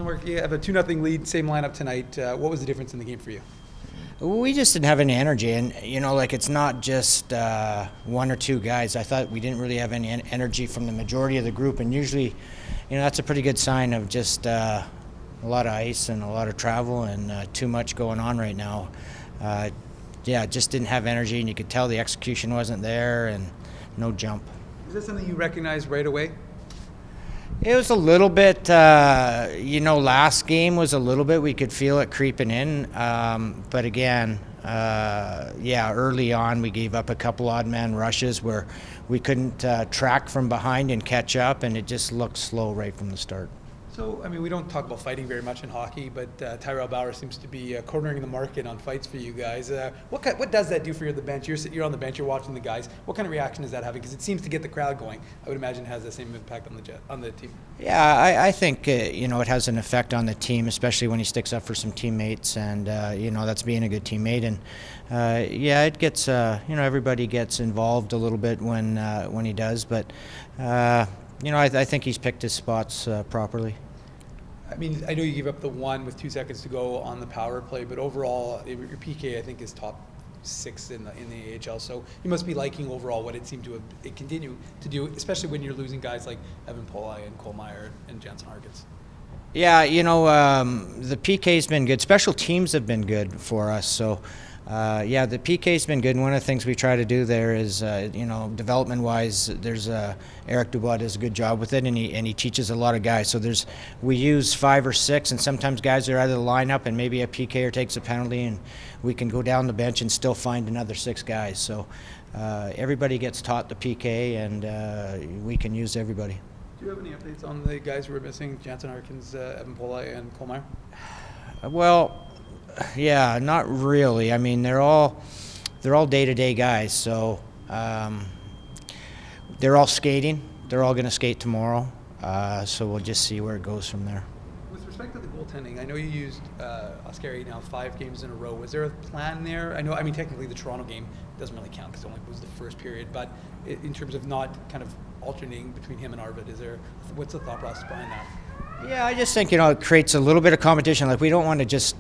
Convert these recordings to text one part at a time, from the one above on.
Mark, you have a 2-0 lead, same lineup tonight. What was the difference in the game for you? We just didn't have any energy, and it's not just one or two guys. I thought we didn't really have any energy from the majority of the group, and usually, that's a pretty good sign of just a lot of ice and a lot of travel and too much going on right now. Just didn't have energy, and you could tell the execution wasn't there, and no jump. Is that something you recognized right away? It was a little bit, last game was a little bit, we could feel it creeping in. But again, early on we gave up a couple odd man rushes where we couldn't track from behind and catch up, and it just looked slow right from the start. So, we don't talk about fighting very much in hockey, but Tyrell Bauer seems to be cornering the market on fights for you guys. What does that do for the bench? You're on the bench, you're watching the guys. What kind of reaction is that having? Because it seems to get the crowd going. I would imagine it has the same impact on the team. Yeah, I think, it has an effect on the team, especially when he sticks up for some teammates, and, that's being a good teammate. And, it gets, everybody gets involved a little bit when he does, but, I think he's picked his spots properly. I know you gave up the one with 2 seconds to go on the power play, but overall, your PK, I think, is top 6 in the AHL. So you must be liking overall what it seemed to continue to do, especially when you're losing guys like Evan Polai and Cole Meyer and Jansen Harkins. Yeah, the PK's been good. Special teams have been good for us. So, the PK's been good. And one of the things we try to do there is, development-wise, there's Eric Dubois does a good job with it, and he teaches a lot of guys. So we use 5 or 6, and sometimes guys are out of the lineup, and maybe a PKer takes a penalty, and we can go down the bench and still find another 6 guys. So everybody gets taught the PK, and we can use everybody. Do you have any updates on the guys who were missing, Jansen Harkins, Evan Polai, and Cole Meyer? Well, yeah, not really. They're all day-to-day guys, so they're all skating. They're all going to skate tomorrow, so we'll just see where it goes from there. With respect to the goaltending, I know you used Oskari now 5 games in a row. Was there a plan there? Technically the Toronto game doesn't really count because it only was the first period, but in terms of not kind of alternating between him and Arvid, what's the thought process behind that? Yeah, I just think, it creates a little bit of competition. Like, we don't want to just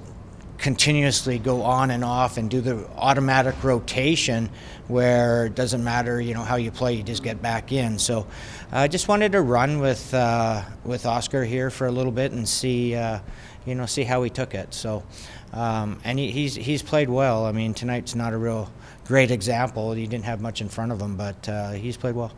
continuously go on and off and do the automatic rotation where it doesn't matter, how you play, you just get back in. So I just wanted to run with Oscar here for a little bit and see how he took it. So, and he's played well. Tonight's not a real great example. He didn't have much in front of him, but he's played well.